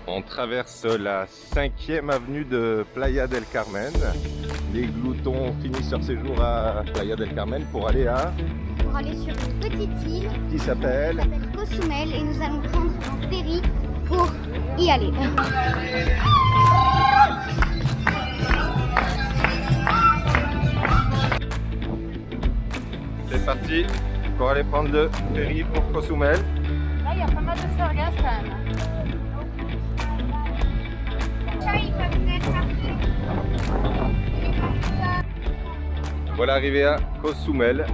On traverse la 5e avenue de Playa del Carmen. Les gloutons finissent leur séjour à Playa del Carmen pour aller sur une petite île qui s'appelle Cozumel et nous allons prendre un ferry pour y aller. C'est parti pour aller prendre le ferry pour Cozumel. Là, il y a pas mal de sargasses quand même. Voilà, arrivé à Cozumel.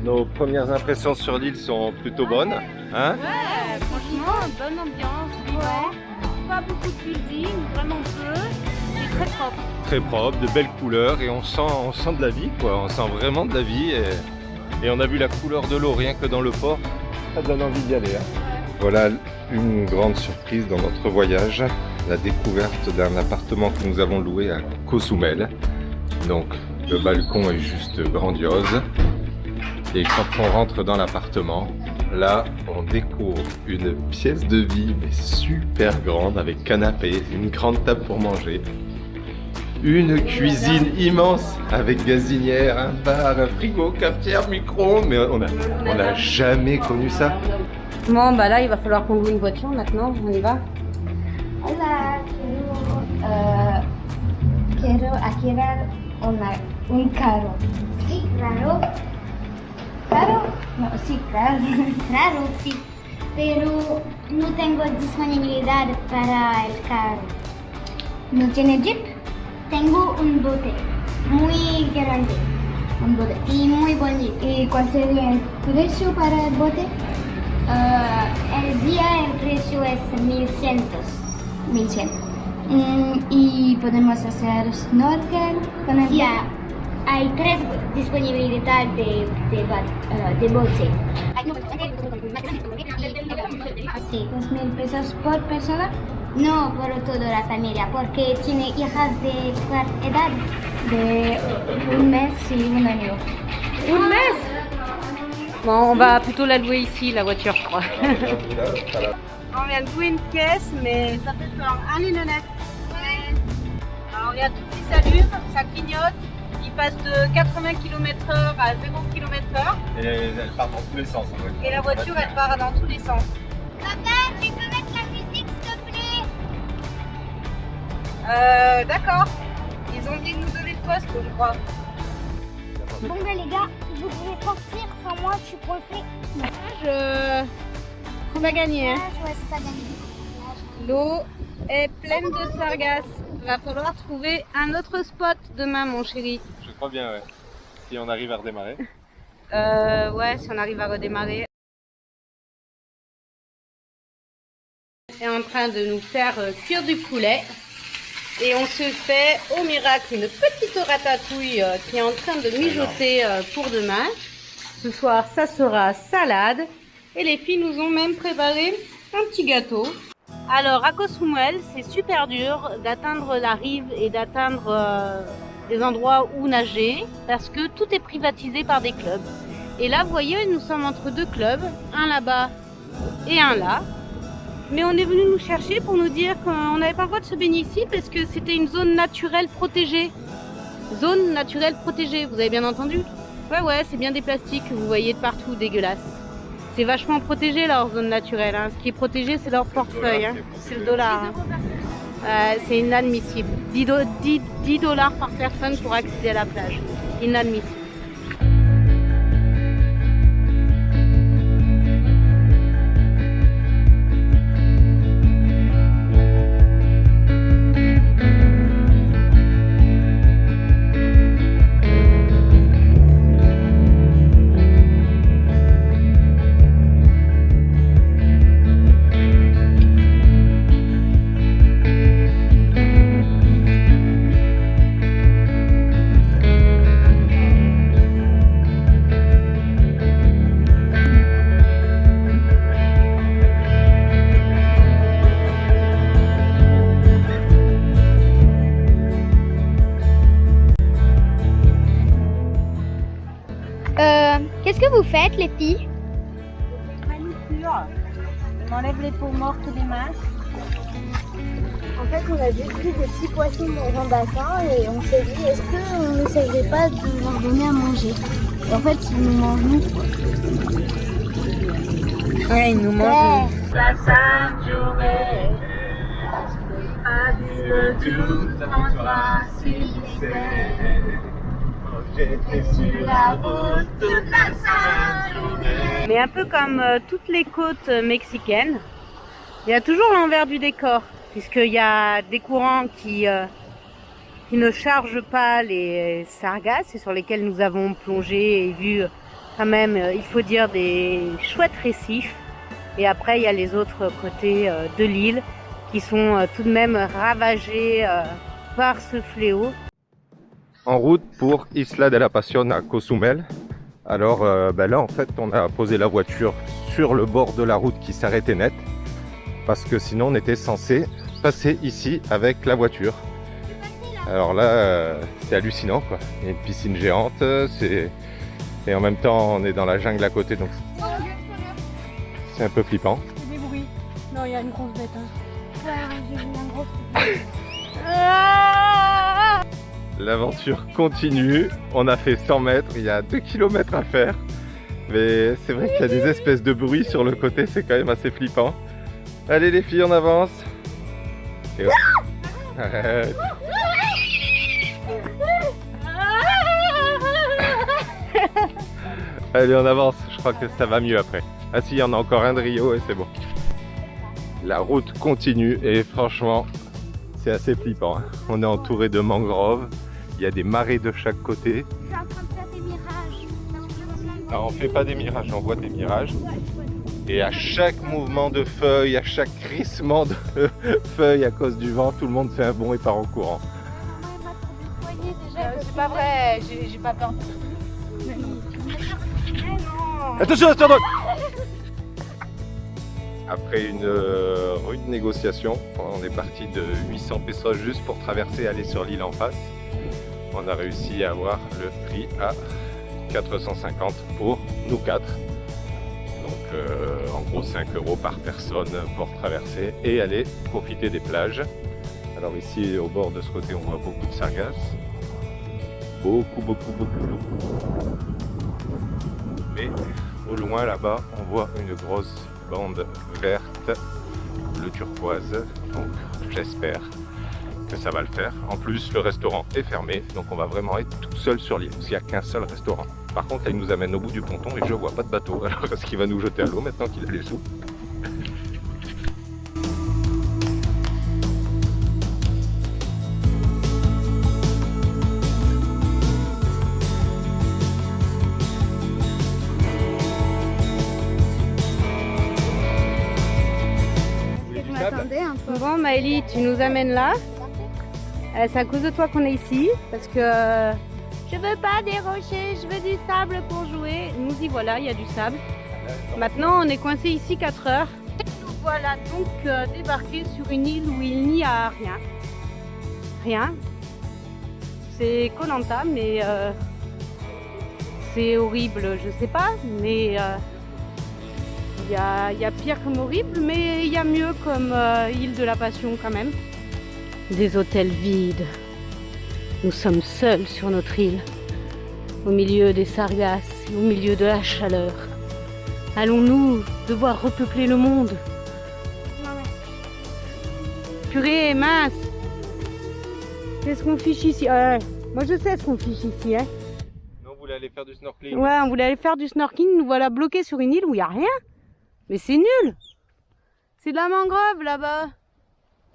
Nos premières impressions sur l'île sont plutôt bonnes. Hein? Ouais, franchement, bonne ambiance, vivant. Pas beaucoup de cuisine, vraiment peu. Et très propre. Très propre, de belles couleurs et on sent de la vie, quoi. On sent vraiment de la vie et on a vu la couleur de l'eau rien que dans le port. Ça donne envie d'y aller. Hein. Voilà une grande surprise dans notre voyage, la découverte d'un appartement que nous avons loué à Cozumel. Donc le balcon est juste grandiose et quand on rentre dans l'appartement, là on découvre une pièce de vie mais super grande avec canapé, une grande table pour manger, une cuisine immense avec gazinière, un bar, un frigo, cafetière, micro-ondes, mais on a jamais connu ça. Bon, bah là, il va falloir qu'on loue une voiture maintenant. On y va? Hola, quiero alquilar un carro. Sí, claro. ¿Claro? No, sí, claro. Claro, sí. Pero no tengo disponibilidad para el carro. ¿No tiene jeep? Tengo un bote muy grande. Un bote. Y muy bonito. ¿Y cuál sería el precio para el bote? El día el precio es 1100. 1100. Y podemos hacer snorkel con el sí, hay 3 disponibilidades de bote. Sí. 2,000 pesos por persona. No, por toda la familia, porque tiene hijas de cuál edad? De un mes y un año. Un mes? Bon, on va plutôt la louer ici, la voiture, je crois. On vient de louer une pièce, mais ça fait peur. Allez, Nanette. Alors, il y a tout qui s'allume, ça clignote. Il passe de 80 km/h à 0 km/h. Et elle part dans tous les sens. Et la voiture, elle part dans tous les sens. Papa, tu peux mettre la musique, s'il te plaît? D'accord. Ils ont oublié de nous donner le poste, je crois. Bon ben les gars, vous pouvez partir, sans moi je suis coincée. On va gagner. Hein. Ouais, c'est pas gagné. L'eau est pleine de sargasses. Il va falloir trouver un autre spot demain, mon chéri. Je crois bien, ouais. Si on arrive à redémarrer. Ouais, si on arrive à redémarrer. On est en train de nous faire cuire du poulet. Et on se fait, au miracle, une petite ratatouille qui est en train de mijoter pour demain. Ce soir, ça sera salade. Et les filles nous ont même préparé un petit gâteau. Alors, à Cozumel, c'est super dur d'atteindre la rive et d'atteindre des endroits où nager parce que tout est privatisé par des clubs. Et là, vous voyez, nous sommes entre 2 clubs, un là-bas et un là. Mais on est venu nous chercher pour nous dire qu'on n'avait pas le droit de se baigner ici parce que c'était une zone naturelle protégée. Zone naturelle protégée, vous avez bien entendu? Ouais, c'est bien des plastiques que vous voyez de partout, dégueulasses. C'est vachement protégé leur zone naturelle. Hein. Ce qui est protégé, c'est leur portefeuille. Hein. C'est le dollar. Hein. C'est inadmissible. 10 $ par personne pour accéder à la plage. Inadmissible. Qu'est-ce que vous faites les filles? Manucure. On enlève les peaux mortes des mains. En fait, on a juste pris des petits poissons dans un bassin et on s'est dit, est-ce qu'on n'essayerait pas de leur donner à manger? Et en fait, ils nous mangent nous. Ouais, ils nous mangent. La sainte journée, a vu le doute en toi, j'étais sur la route toute la sainte journée. Mais un peu comme toutes les côtes mexicaines, il y a toujours l'envers du décor, puisqu'il y a des courants qui ne chargent pas les sargasses et sur lesquels nous avons plongé et vu quand même, il faut dire, des chouettes récifs. Et après, il y a les autres côtés de l'île qui sont tout de même ravagés par ce fléau. En route pour Isla de la Pasión à Cozumel. Alors là, en fait, on a posé la voiture sur le bord de la route qui s'arrêtait net. Parce que sinon, on était censé passer ici avec la voiture. Alors là, c'est hallucinant, quoi. Il y a une piscine géante, et en même temps, on est dans la jungle à côté, donc c'est un peu flippant. Des bruits. Non, il y a une grosse bête. Ouais, j'ai vu un gros L'aventure continue. On a fait 100 mètres, il y a 2 km à faire. Mais c'est vrai qu'il y a des espèces de bruits sur le côté, c'est quand même assez flippant. Allez les filles, on avance. Et hop. Arrête. Allez, on avance, je crois que ça va mieux après. Ah si, il y en a encore un de Rio et c'est bon. La route continue et franchement, c'est assez flippant. Hein. On est entouré de mangroves, il y a des marais de chaque côté. Je suis en train de faire des mirages. Alors, on fait pas des mirages, on voit des mirages. Et à chaque mouvement de feuilles, à chaque crissement de feuilles à cause du vent, tout le monde fait un bond et part en courant. C'est pas vrai, j'ai pas peur. Attention, attention. Après une rude négociation, on est parti de 800 pesos juste pour traverser et aller sur l'île en face. On a réussi à avoir le prix à 450 pour nous 4. Donc en gros 5 € par personne pour traverser et aller profiter des plages. Alors ici au bord de ce côté on voit beaucoup de sargasses. Beaucoup. Et au loin là-bas on voit une grosse bande verte, bleu turquoise. Donc j'espère que ça va le faire. En plus le restaurant est fermé donc on va vraiment être tout seul sur l'île. Parce qu'il n'y a qu'un seul restaurant. Par contre, là, il nous amène au bout du ponton et je vois pas de bateau. Alors, est-ce qu'il va nous jeter à l'eau maintenant qu'il a les sous? Je m'attendais un peu. Bon, Maëlie, tu nous amènes là. C'est à cause de toi qu'on est ici, parce que je veux pas des rochers, je veux du sable pour jouer. Nous y voilà, il y a du sable. Maintenant, on est coincé ici 4 heures. Nous voilà donc débarqués sur une île où il n'y a rien. Rien. C'est Koh Lanta, mais c'est horrible, je sais pas, mais il y a pire comme horrible, mais il y a mieux comme île de la Passion quand même. Des hôtels vides. Nous sommes seuls sur notre île, au milieu des sargasses, au milieu de la chaleur. Allons-nous devoir repeupler le monde? Purée, mince! Qu'est-ce qu'on fiche ici? Moi je sais ce qu'on fiche ici. Hein. Non, vous voulez aller faire du snorkeling? Ouais, on voulait aller faire du snorkeling, nous voilà bloqués sur une île où il n'y a rien. Mais c'est nul! C'est de la mangrove là-bas.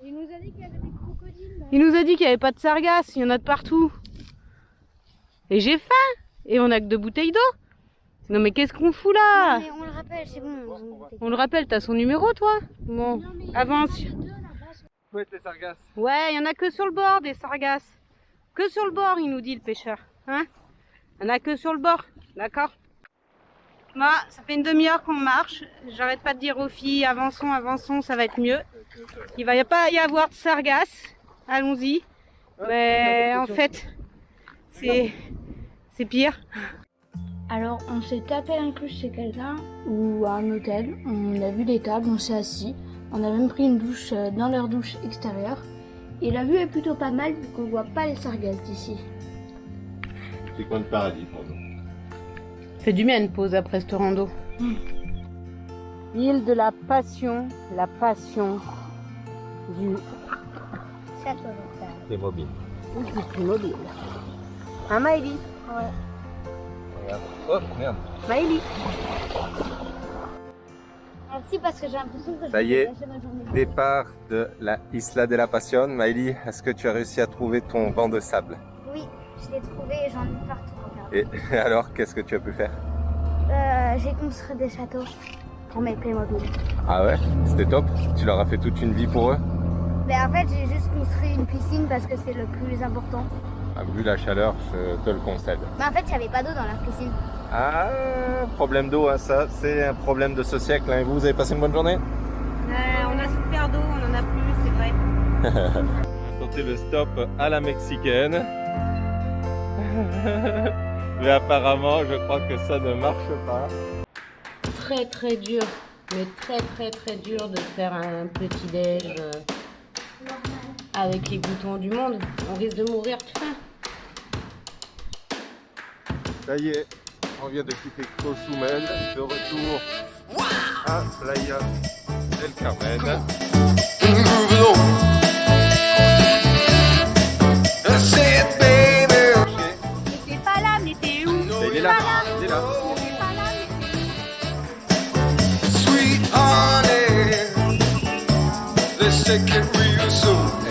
Il nous a dit qu'il y avait des crocodiles. Là. Il nous a dit qu'il n'y avait pas de sargasses, il y en a de partout. Et j'ai faim. Et on a que 2 bouteilles d'eau. Non mais qu'est-ce qu'on fout là? Non, mais on le rappelle, c'est bon. On le rappelle, t'as son numéro toi? Bon, avance. Où est les sargasses? Ouais, il y en a que sur le bord des sargasses. Que sur le bord, il nous dit le pêcheur. Hein? Il y en a que sur le bord, d'accord? Bah, ça fait une demi-heure qu'on marche. J'arrête pas de dire aux filles, avançons, ça va être mieux. Il va pas y avoir de sargasses. Allons-y. Mais en fait, c'est pire. Alors, on s'est tapé un cruche chez quelqu'un ou à un hôtel. On a vu les tables, on s'est assis. On a même pris une douche dans leur douche extérieure. Et la vue est plutôt pas mal vu qu'on voit pas les sargasses d'ici. C'est coin de paradis pour nous. Fait du bien une pause après ce rando. Île de la passion du Château de C'est mobile. mobile. Hein Maëlie? Ouais. Regarde. Oh merde. Maëlie? Merci parce que j'ai l'impression que Ça y je vais est. gâcher ma journée. Départ de la Isla de la Passion. Maëlie, est-ce que tu as réussi à trouver ton banc de sable? Oui, je l'ai trouvé et j'en ai partout. Regarde. Et alors, qu'est-ce que tu as pu faire? J'ai construit des châteaux pour mes Playmobil. Ah ouais? C'était top? Tu leur as fait toute une vie pour eux? Mais en fait, j'ai juste construit une piscine parce que c'est le plus important. Ah, vu la chaleur, je te le concède. Mais en fait, il n'y avait pas d'eau dans la piscine. Ah, problème d'eau, hein, ça, c'est un problème de ce siècle. Hein. Et vous avez passé une bonne journée? On a souffert d'eau, on en a plus, c'est vrai. Tenter le stop à la mexicaine. Mais apparemment, je crois que ça ne marche pas. Très très dur, mais très dur de faire un petit déj avec les boutons du monde. On risque de mourir de faim. Ça y est, on vient de quitter Cozumel, de retour à Playa del Carmen. T'es pas là, mais t'es où? Il est là, il est là. T'es pas là, mais Sweet honey, let's take it real soon.